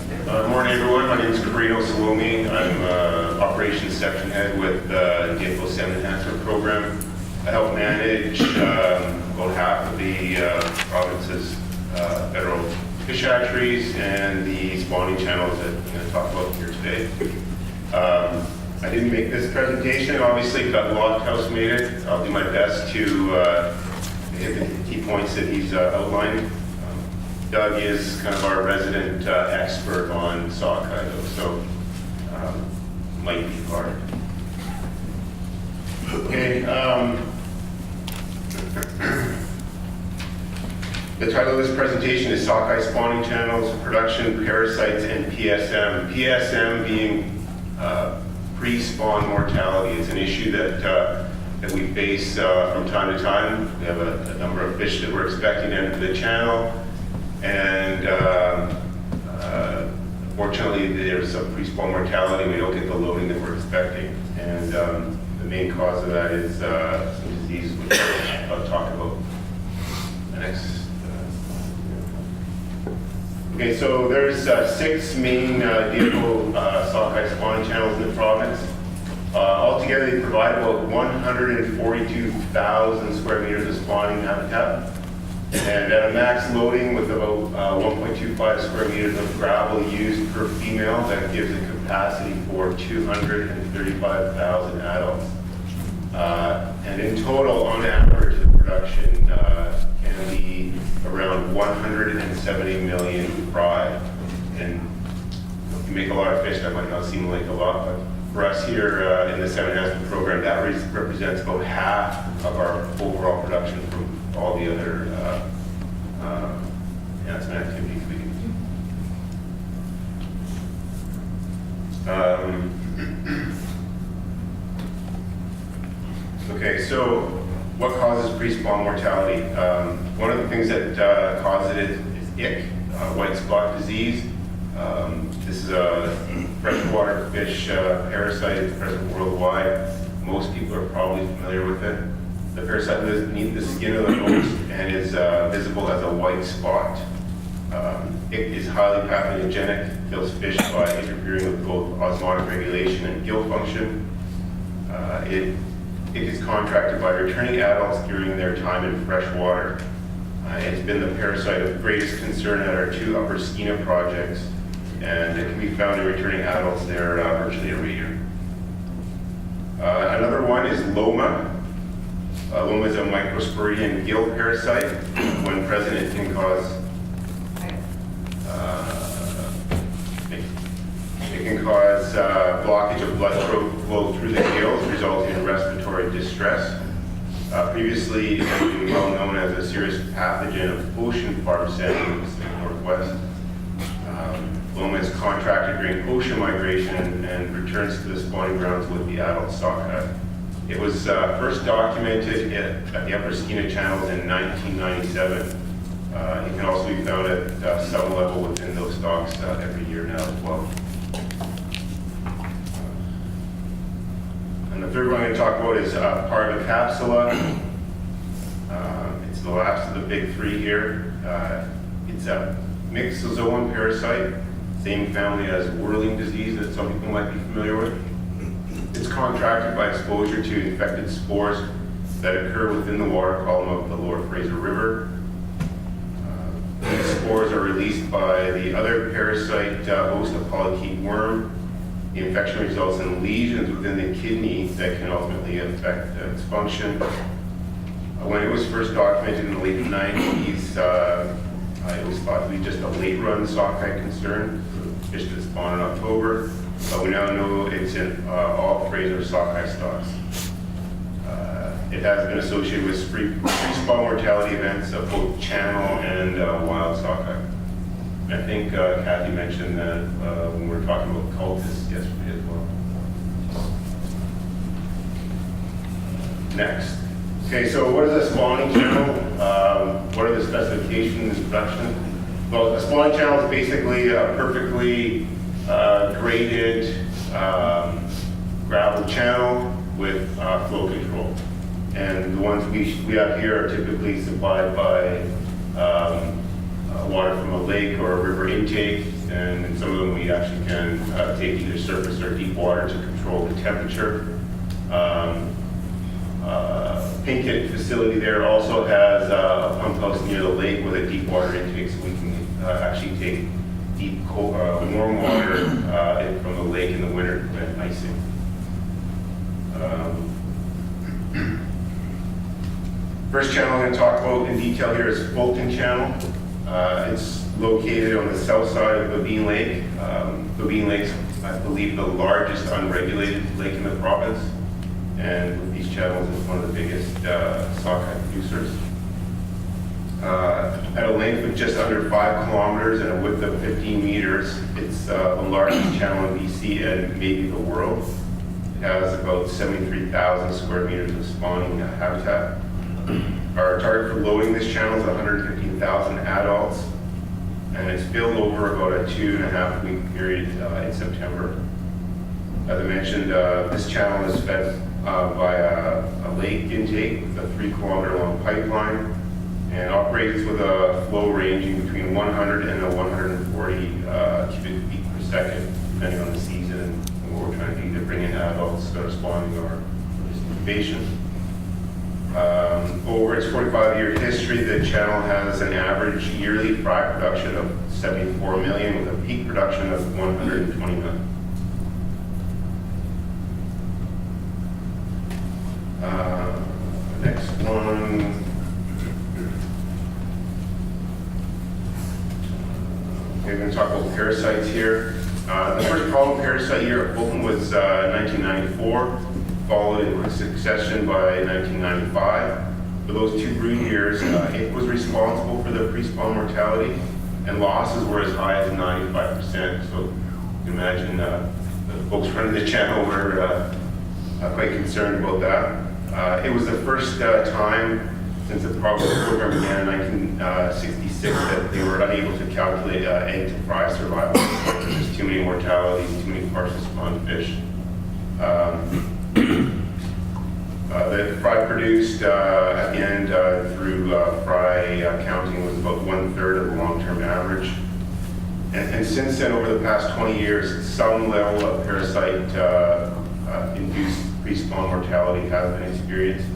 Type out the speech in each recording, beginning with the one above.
Morning, everyone. My name is Carino Salome. I'm Operations Section Head with the DFO Salmon Enhancement Program. I help manage about half of the province's federal fish hatcheries and the spawning channels that I'm going to talk about here today. I didn't make this presentation. Obviously, Lofthouse made it. I'll do my best to hit the key points that he's outlined. Doug is kind of our resident expert on sockeye, though, so might be hard. Okay. The title of this presentation is Sockeye Spawning Channels, Production, Parasites, and PSM. PSM being pre-spawn mortality. It's an issue that we face from time to time. We have a number of fish that we're expecting to enter the channel. And fortunately, there's some pre-spawn mortality. We don't get the loading that we're expecting. And the main cause of that is some disease, which I'll talk about the next. Okay, so there's 6 main DFO sockeye spawning channels in the province. Altogether, they provide about 142,000 square meters of spawning habitat. And at a max loading with about 1.25 square meters of gravel used per female, that gives a capacity for 235,000 adults. And in total, on average, the production can be around 170 million fry. And if you make a lot of fish, that might not seem like a lot, but for us here in the Salmon Enhancement Program, that represents about half of our overall production from all the other enhancement activities we do. Okay, so what causes pre-spawn mortality? One of the things that causes it is ick, white spot disease. This is a freshwater fish parasite. It's present worldwide. Most people are probably familiar with it. The parasite lives beneath the skin of the host and is visible as a white spot. It is highly pathogenic, kills fish by interfering with both osmotic regulation and gill function. It is contracted by returning adults during their time in fresh water. It's been the parasite of greatest concern at our 2 Upper Skeena projects, and it can be found in returning adults there virtually every year. Another one is loma. Loma is a microsporidian gill parasite. When present, it can cause blockage of blood flow through the gills, resulting in respiratory distress. Previously, it has been well known as a serious pathogen of ocean farm salmon in the Pacific Northwest. Loma is contracted during ocean migration and returns to the spawning grounds with the adult sockeye. It was first documented at the Upper Skeena channels in 1997. It can also be found at some level within those stocks every year now as well. And the third one I'm going to talk about is Parvicapsula. It's the last of the big 3 here. It's a myxozoan parasite, same family as whirling disease that some people might be familiar with. It's contracted by exposure to infected spores that occur within the water column of the Lower Fraser River. These spores are released by the other parasite host, a polychaete worm. The infection results in lesions within the kidney that can ultimately affect its function. When it was first documented in the late 90s, it was thought to be just a late-run sockeye concern, fish that spawn in October. But we now know it's in all Fraser sockeye stocks. It has been associated with pre-spawn mortality events of both channel and wild sockeye. And I think Kathy mentioned that when we were talking about cultists yesterday as well. Next. Okay, so what is a spawning channel? What are the specifications and production? Well, a spawning channel is basically a perfectly graded gravel channel with flow control. And the ones we have here are typically supplied by water from a lake or a river intake, and in some of them we actually can take either surface or deep water to control the temperature. Pinkett facility there also has a pump house near the lake with a deep water intake, so we can actually take deep warm water from the lake in the winter to prevent icing. First channel I'm going to talk about in detail here is Fulton Channel. It's located on the south side of Babine Lake. Babine Lake's, I believe, the largest unregulated lake in the province. And with these channels, it's one of the biggest sockeye producers. At a length of just under 5 kilometers and a width of 15 meters, it's the largest channel in BC and maybe the world. It has about 73,000 square meters of spawning habitat. Our target for loading this channel is 115,000 adults, and it's filled over about a 2.5 week period in September. As I mentioned, this channel is fed by a lake intake with a 3-kilometer long pipeline, and operates with a flow ranging between 100 and 140 cubic feet per second, depending on the season and what we're trying to do to bring in adults that are spawning or incubation. Over its 45-year history, the channel has an average yearly fry production of 74 million with a peak production of 120 million. Next one. Okay, we're going to talk about parasites here. The first problem parasite year at Fulton was 1994, followed in quick succession by 1995. For those 2 brood years, it was responsible for the pre-spawn mortality, and losses were as high as 95%. So you can imagine the folks running the channel were quite concerned about that. It was the first time since the program began in 1966 that they were unable to calculate egg to fry survival. There's too many mortalities, too many partial spawn fish. The fry produced at the end through fry counting was about 1/3 of the long-term average. And since then, over the past 20 years, some level of parasite-induced pre-spawn mortality has been experienced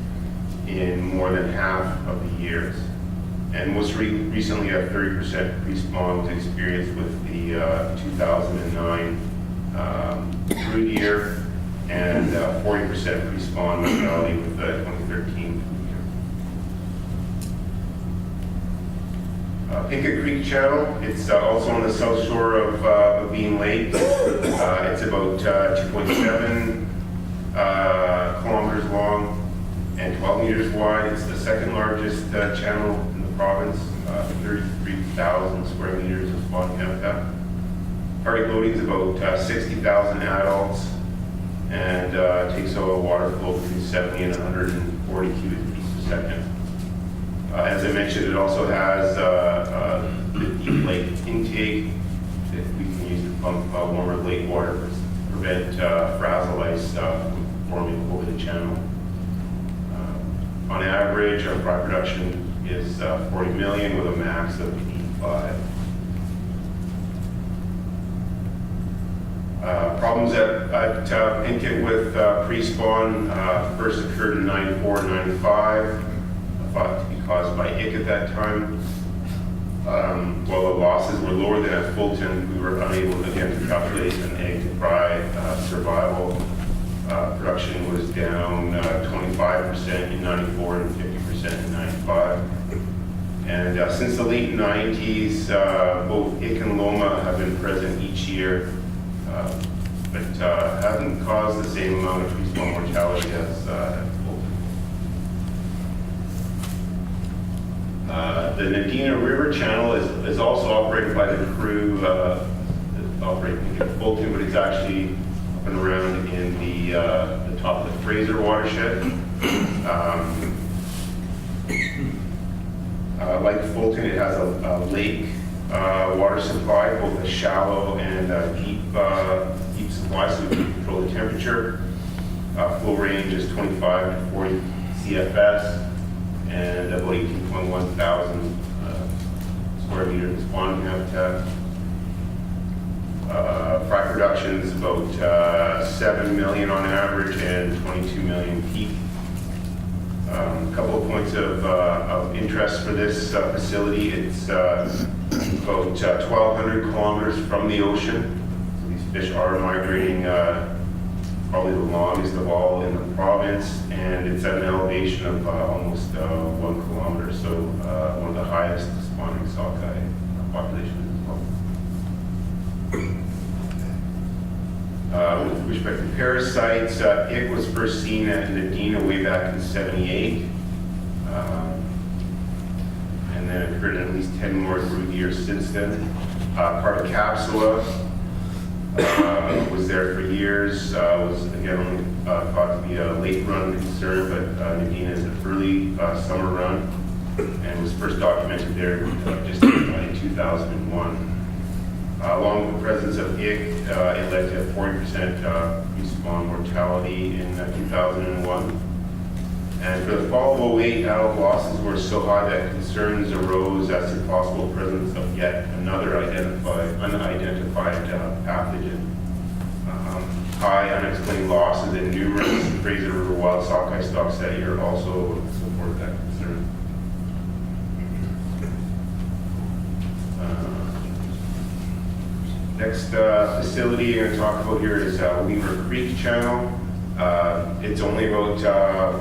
in more than half of the years. And most recently, a 30% pre-spawn was experienced with the 2009 brood year, and 40% pre-spawn mortality with the 2013 year. Pinkett Creek Channel, it's also on the south shore of Babine Lake. It's about 2.7 kilometers long and 12 meters wide. It's the second largest channel in the province, 33,000 square meters of spawning habitat. Target loading is about 60,000 adults, and takes a water flow between 70 and 140 cubic feet per second. As I mentioned, it also has the deep lake intake that we can use to pump warmer lake water to prevent frazzle ice from forming over the channel. On average, our fry production is 40 million with a max of 85. Problems at Pinkett with pre-spawn first occurred in 94 and 95, thought to be caused by ick at that time. While the losses were lower than at Fulton, we were unable again to calculate an egg to fry survival. Production was down 25% in 94 and 50% in 95. And since the late 90s, both ick and loma have been present each year, but haven't caused the same amount of pre-spawn mortality as Fulton. The Nadina River Channel is also operated by the crew that operate in Fulton, but it's actually up and around in the top of the Fraser watershed. Like Fulton, it has a lake water supply, both a shallow and deep supply, so we can control the temperature. Flow range is 25 to 40 CFS, and about 18.1 thousand square meters of spawning habitat. Fry production is about 7 million on average and 22 million peak. A couple of points of interest for this facility. It's about 1,200 kilometers from the ocean. So these fish are migrating probably the longest of all in the province, and it's at an elevation of almost 1 kilometer, so one of the highest spawning sockeye populations as well. With respect to parasites, it was first seen at Nadina way back in '78, and then it occurred in at least 10 more brood years since then. Part of Capsula was there for years, was again only thought to be a late run concern, but Nadina is an early summer run, and was first documented there just in 2001. Along with the presence of it led to a 40% respawn mortality in 2001. And for the fall of 08, adult losses were so high that concerns arose as to the possible presence of yet another unidentified pathogen. High unexplained losses in numerous Fraser River wild sockeye stocks that year also support that concern. Next facility I'm going to talk about here is Weaver Creek Channel. It's only about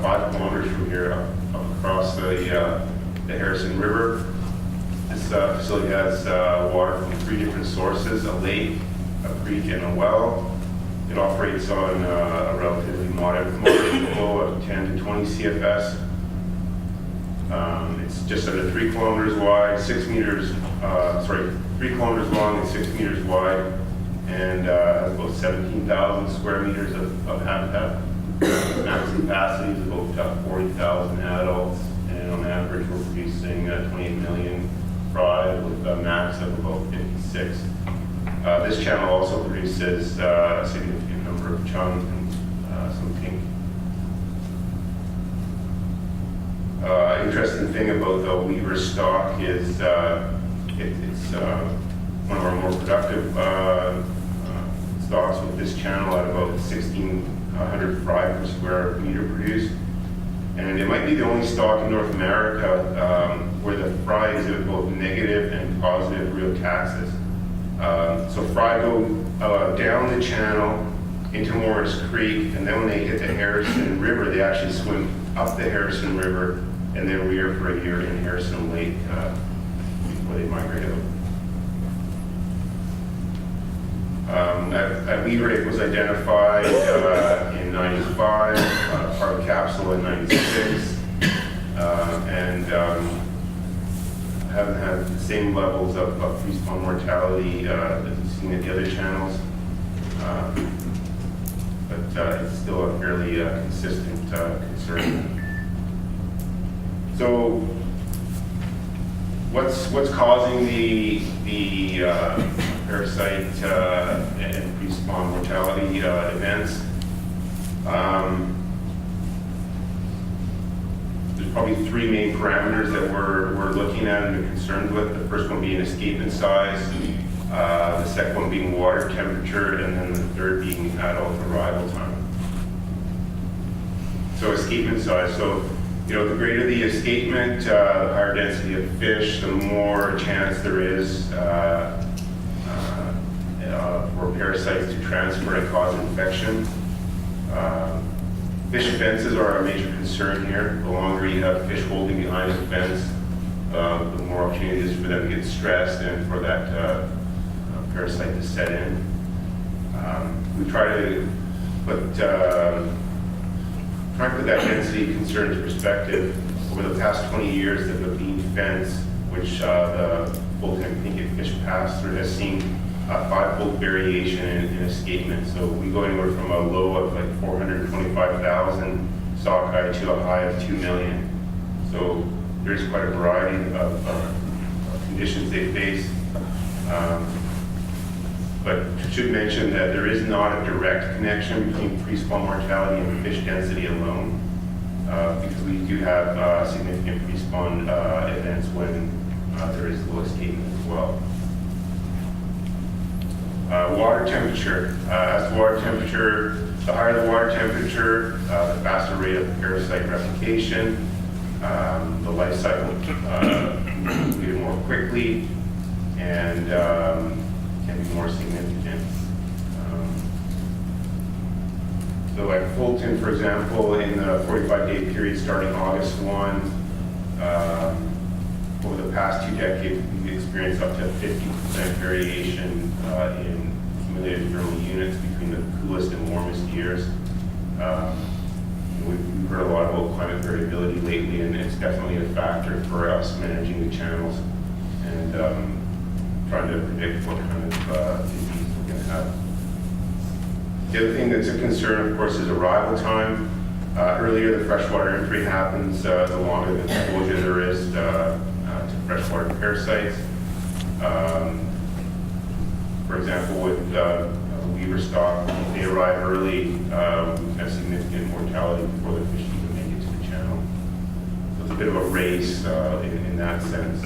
5 kilometers from here up across the Harrison River. This facility has water from 3 different sources, a lake, a creek, and a well. It operates on a relatively moderate flow of 10 to 20 CFS. It's just under 3 kilometers wide, 3 kilometers long and 6 meters wide, and has about 17,000 square meters of habitat. Max capacity is about 40,000 adults, and on average we're producing 28 million fry with a max of about 56. This channel also produces a significant number of chum and some pink. Interesting thing about the Weaver stock is it's one of our more productive stocks with this channel at about 1,600 fry per square meter produced. And it might be the only stock in North America where the fry exhibit both negative and positive real taxes. So fry go down the channel into Morris Creek, and then when they hit the Harrison River, they actually swim up the Harrison River and then rear for a year in Harrison Lake before they migrate out. At Weaver, it was identified in '95, part of Capsule in '96, and haven't had the same levels of respawn mortality that we've seen at the other channels, but it's still a fairly consistent concern. So, what's causing the parasite and respawn mortality events? There's probably 3 main parameters that we're looking at and are concerned with. The first one being escapement size, the second one being water temperature, and then the third being adult arrival time. So escapement size. So, the greater the escapement, the higher density of fish, the more chance there is for parasites to transfer and cause infection. Fish fences are a major concern here. The longer you have fish holding behind a fence, the more opportunity it is for them to get stressed and for that parasite to set in. We try to put that density concern into perspective. Over the past 20 years, the bean fence, which the full-time pinkett fish pass through, has seen a 5-fold variation in escapement. So we go anywhere from a low of like 425,000 sockeye to a high of 2 million. So there's quite a variety of conditions they face. But I should mention that there is not a direct connection between pre-spawn mortality and fish density alone, because we do have significant pre-spawn events when there is low escapement as well. Water temperature. As the water temperature, the higher the water temperature, the faster rate of parasite replication. The life cycle completed more quickly and can be more significant. So at Fulton, for example, in the 45-day period starting August 1, over the past 2 decades, we've experienced up to 50% variation in accumulated thermal units between the coolest and warmest years. We've heard a lot about climate variability lately, and it's definitely a factor for us managing the channels and trying to predict what kind of disease we're going to have. The other thing that's a concern, of course, is arrival time. Earlier the freshwater entry happens, the longer the exposure there is to freshwater parasites. For example, with weaver stock, if they arrive early, we have significant mortality before the fish even make it to the channel. So it's a bit of a race in that sense.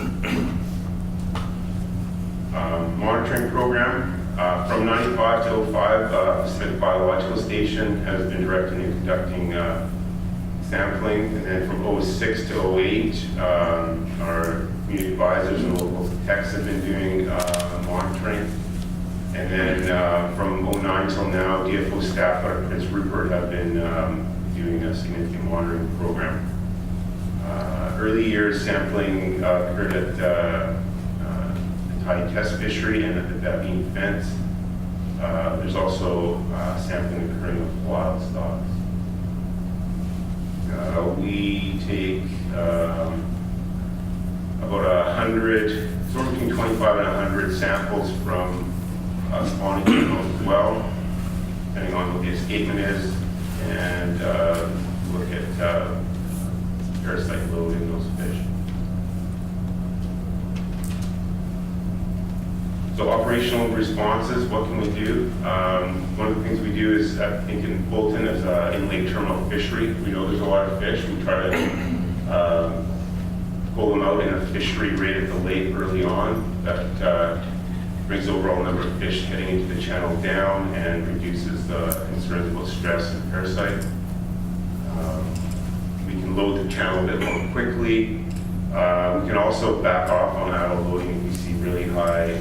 Monitoring program. From 95 to 05, Pacific Biological Station has been directing and conducting sampling, and then from 06 to 08, our community advisors and local techs have been doing monitoring. And then from 09 till now, DFO staff out of Prince Rupert have been doing a significant monitoring program. Early years sampling occurred at Tide Test Fishery and at the Babine Fence. There's also sampling occurring of wild stocks. We take about 100, somewhere between 25 and 100 samples from spawning channels as well, depending on what the escapement is, and look at parasite load in those fish. So operational responses, what can we do? One of the things we do is, I think in Fulton, is in lake terminal fishery. We know there's a lot of fish. We try to pull them out in a fishery right at the lake early on. That brings the overall number of fish heading into the channel down and reduces the concerns about stress and parasite. We can load the channel a bit more quickly. We can also back off on auto loading if we see really high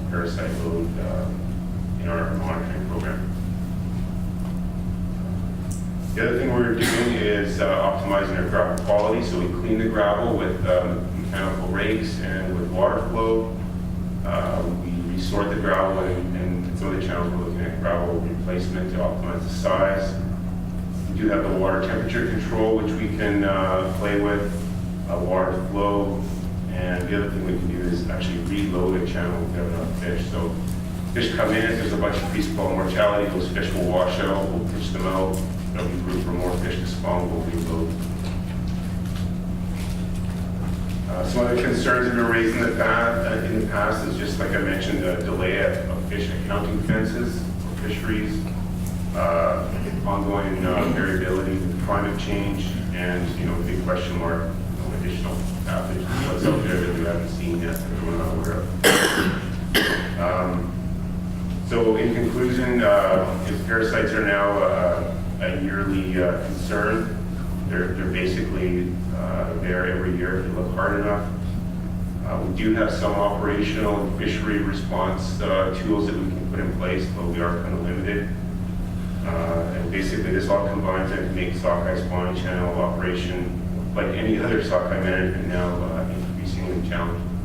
parasite load in our monitoring program. The other thing we're doing is optimizing our gravel quality. So we clean the gravel with mechanical rakes and with water flow. We resort the gravel, and in some of the channels we're looking at gravel replacement to optimize the size. We do have the water temperature control, which we can play with. Water flow, and the other thing we can do is actually reload a channel if we have enough fish. So fish come in, if there's a bunch of pre-spawn mortality, those fish will wash out, we'll pitch them out, there'll be room for more fish to spawn, we'll reload. Some other concerns that have been raised in the past is just like I mentioned, the delay of fish accounting fences for fisheries, ongoing variability with climate change, and a big question mark. Additional pathogens, what's out there that we haven't seen yet that we're not aware of. So in conclusion, if parasites are now a yearly concern, they're basically there every year if you look hard enough. We do have some operational and fishery response tools that we can put in place, but we are kind of limited. And basically this all combines to make sockeye spawning channel operation, like any other sockeye management now, increasingly challenging.